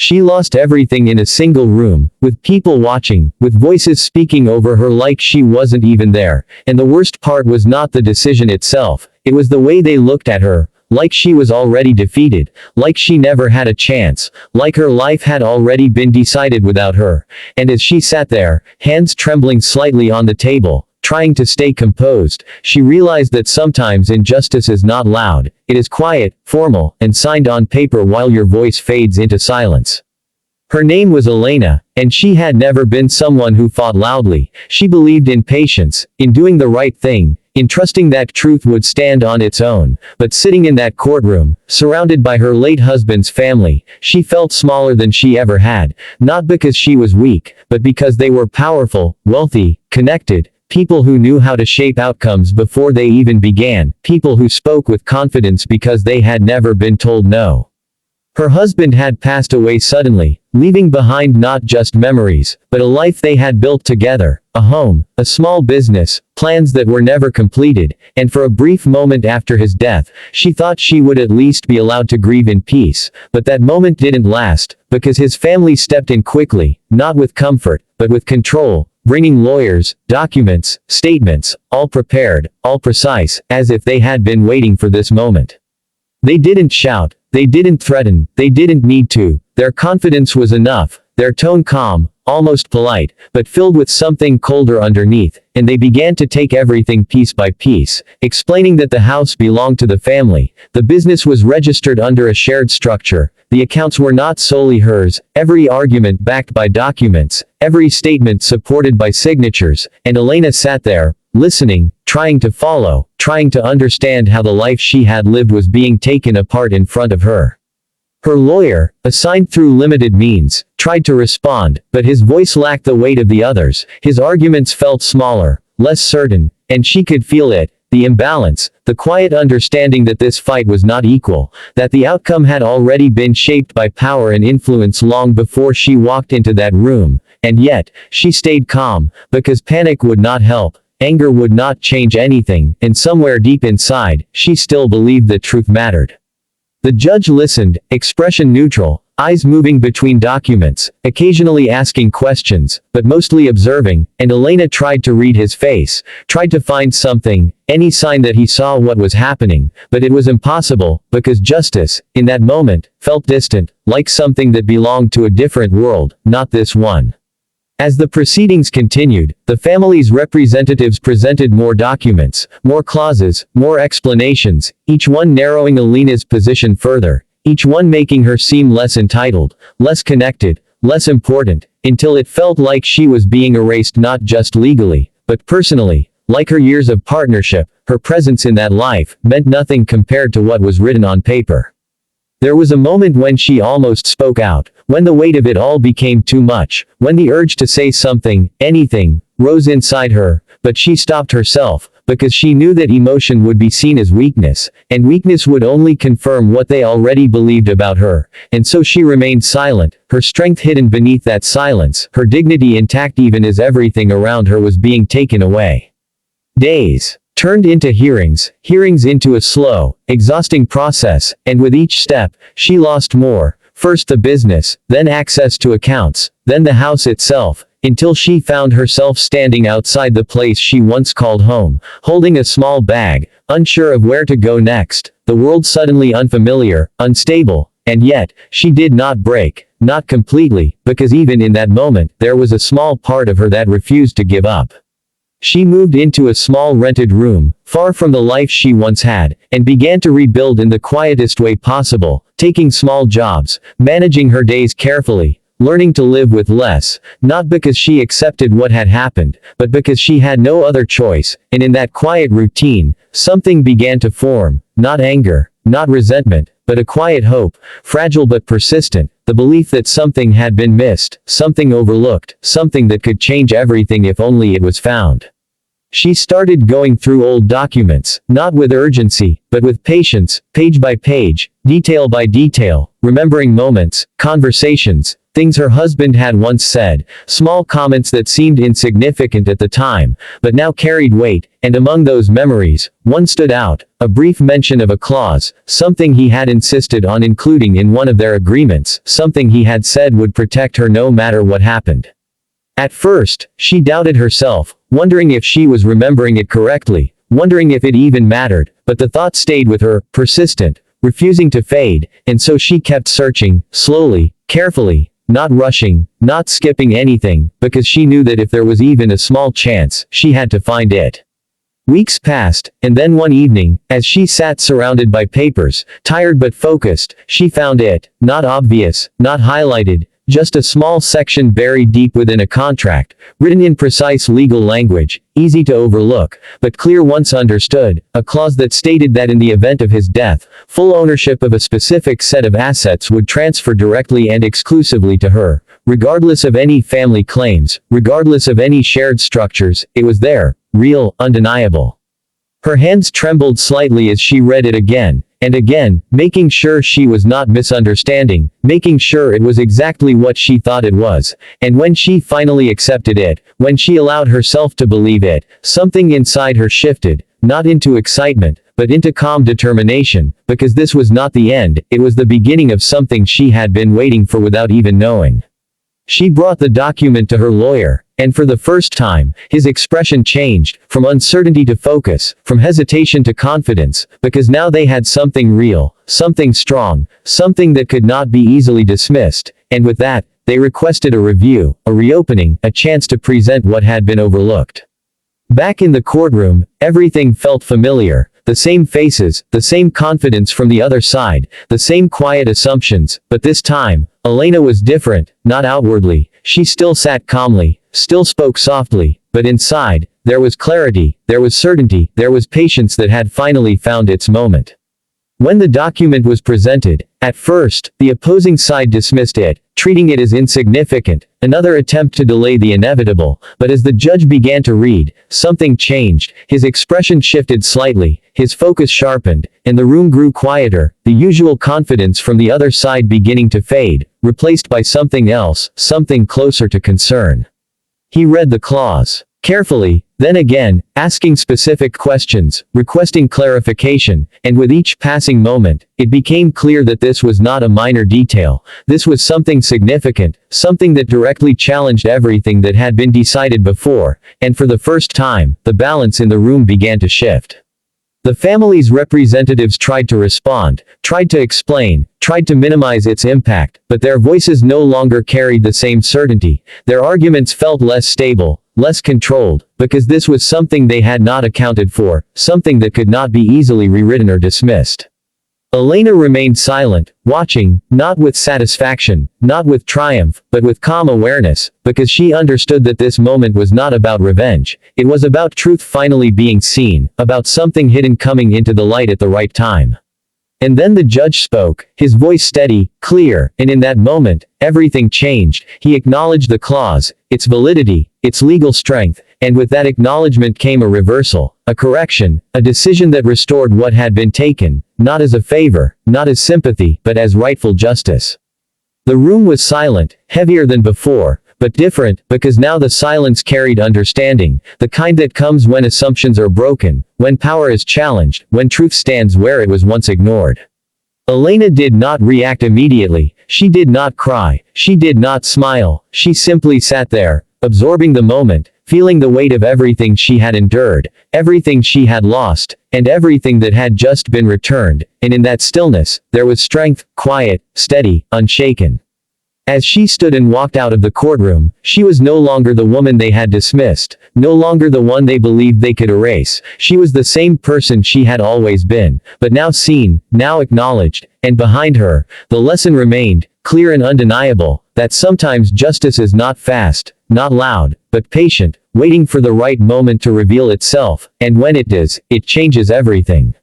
She lost everything in a single room, with people watching, with voices speaking over her like she wasn't even there, and the worst part was not the decision itself, it was the way they looked at her, like she was already defeated, like she never had a chance, like her life had already been decided without her. And as she sat there, hands trembling slightly on the table, trying to stay composed, she realized that sometimes injustice is not loud, it is quiet, formal, and signed on paper while your voice fades into silence. Her name was Elena, and she had never been someone who fought loudly. She believed in patience, in doing the right thing, in trusting that truth would stand on its own. But sitting in that courtroom, surrounded by her late husband's family, she felt smaller than she ever had, not because she was weak, but because they were powerful, wealthy, connected, people who knew how to shape outcomes before they even began, people who spoke with confidence because they had never been told no. Her husband had passed away suddenly, leaving behind not just memories, but a life they had built together, a home, a small business, plans that were never completed, and for a brief moment after his death, she thought she would at least be allowed to grieve in peace, but that moment didn't last, because his family stepped in quickly, not with comfort, but with control, bringing lawyers, documents, statements, all prepared, all precise, as if they had been waiting for this moment. They didn't shout, they didn't threaten, they didn't need to, their confidence was enough, their tone calm, almost polite, but filled with something colder underneath, and they began to take everything piece by piece, explaining that the house belonged to the family, the business was registered under a shared structure, the accounts were not solely hers, every argument backed by documents, every statement supported by signatures, and Elena sat there, listening, trying to follow, trying to understand how the life she had lived was being taken apart in front of her. Her lawyer, assigned through limited means, tried to respond, but his voice lacked the weight of the others, his arguments felt smaller, less certain, and she could feel it, the imbalance, the quiet understanding that this fight was not equal, that the outcome had already been shaped by power and influence long before she walked into that room, and yet, she stayed calm, because panic would not help. Anger would not change anything, and somewhere deep inside, she still believed that truth mattered. The judge listened, expression neutral, eyes moving between documents, occasionally asking questions, but mostly observing, and Elena tried to read his face, tried to find something, any sign that he saw what was happening, but it was impossible, because justice, in that moment, felt distant, like something that belonged to a different world, not this one. As the proceedings continued, the family's representatives presented more documents, more clauses, more explanations, each one narrowing Elena's position further, each one making her seem less entitled, less connected, less important, until it felt like she was being erased not just legally, but personally, like her years of partnership, her presence in that life, meant nothing compared to what was written on paper. There was a moment when she almost spoke out, when the weight of it all became too much, when the urge to say something, anything, rose inside her, but she stopped herself, because she knew that emotion would be seen as weakness, and weakness would only confirm what they already believed about her, and so she remained silent, her strength hidden beneath that silence, her dignity intact even as everything around her was being taken away. Days turned into hearings, hearings into a slow, exhausting process, and with each step, she lost more, first the business, then access to accounts, then the house itself, until she found herself standing outside the place she once called home, holding a small bag, unsure of where to go next, the world suddenly unfamiliar, unstable, and yet, she did not break, not completely, because even in that moment, there was a small part of her that refused to give up. She moved into a small rented room, far from the life she once had, and began to rebuild in the quietest way possible, taking small jobs, managing her days carefully, learning to live with less, not because she accepted what had happened, but because she had no other choice, and in that quiet routine, something began to form, not anger, not resentment, but a quiet hope, fragile but persistent, the belief that something had been missed, something overlooked, something that could change everything if only it was found. She started going through old documents, not with urgency, but with patience, page by page, detail by detail, remembering moments, conversations, things her husband had once said, small comments that seemed insignificant at the time, but now carried weight, and among those memories, one stood out, a brief mention of a clause, something he had insisted on including in one of their agreements, something he had said would protect her no matter what happened. At first, she doubted herself, wondering if she was remembering it correctly, wondering if it even mattered, but the thought stayed with her, persistent, refusing to fade, and so she kept searching, slowly, carefully, not rushing, not skipping anything, because she knew that if there was even a small chance, she had to find it. Weeks passed, and then one evening, as she sat surrounded by papers, tired but focused, she found it, not obvious, not highlighted, just a small section buried deep within a contract, written in precise legal language, easy to overlook, but clear once understood, a clause that stated that in the event of his death, full ownership of a specific set of assets would transfer directly and exclusively to her, regardless of any family claims, regardless of any shared structures. It was there, real, undeniable. Her hands trembled slightly as she read it again, and again, making sure she was not misunderstanding, making sure it was exactly what she thought it was, and when she finally accepted it, when she allowed herself to believe it, something inside her shifted, not into excitement, but into calm determination, because this was not the end, it was the beginning of something she had been waiting for without even knowing. She brought the document to her lawyer, and for the first time, his expression changed, from uncertainty to focus, from hesitation to confidence, because now they had something real, something strong, something that could not be easily dismissed, and with that, they requested a review, a reopening, a chance to present what had been overlooked. Back in the courtroom, everything felt familiar. The same faces, the same confidence from the other side, the same quiet assumptions, but this time, Elena was different, not outwardly. She still sat calmly, still spoke softly, but inside, there was clarity, there was certainty, there was patience that had finally found its moment. When the document was presented, at first, the opposing side dismissed it, treating it as insignificant, another attempt to delay the inevitable, but as the judge began to read, something changed, his expression shifted slightly, his focus sharpened, and the room grew quieter, the usual confidence from the other side beginning to fade, replaced by something else, something closer to concern. He read the clause carefully, then again, asking specific questions, requesting clarification, and with each passing moment, it became clear that this was not a minor detail, this was something significant, something that directly challenged everything that had been decided before, and for the first time, the balance in the room began to shift. The family's representatives tried to respond, tried to explain, tried to minimize its impact, but their voices no longer carried the same certainty, their arguments felt less stable, less controlled, because this was something they had not accounted for, something that could not be easily rewritten or dismissed. Elena remained silent, watching, not with satisfaction, not with triumph, but with calm awareness, because she understood that this moment was not about revenge, it was about truth finally being seen, about something hidden coming into the light at the right time. And then the judge spoke, his voice steady, clear, and in that moment, everything changed. He acknowledged the clause, its validity, its legal strength, and with that acknowledgement came a reversal, a correction, a decision that restored what had been taken, not as a favor, not as sympathy, but as rightful justice. The room was silent, heavier than before, but different, because now the silence carried understanding, the kind that comes when assumptions are broken, when power is challenged, when truth stands where it was once ignored. Elena did not react immediately, she did not cry, she did not smile, she simply sat there, absorbing the moment, feeling the weight of everything she had endured, everything she had lost, and everything that had just been returned, and in that stillness, there was strength, quiet, steady, unshaken. As she stood and walked out of the courtroom, she was no longer the woman they had dismissed, no longer the one they believed they could erase. She was the same person she had always been, but now seen, now acknowledged, and behind her, the lesson remained, clear and undeniable, that sometimes justice is not fast, not loud, but patient, waiting for the right moment to reveal itself, and when it does, it changes everything.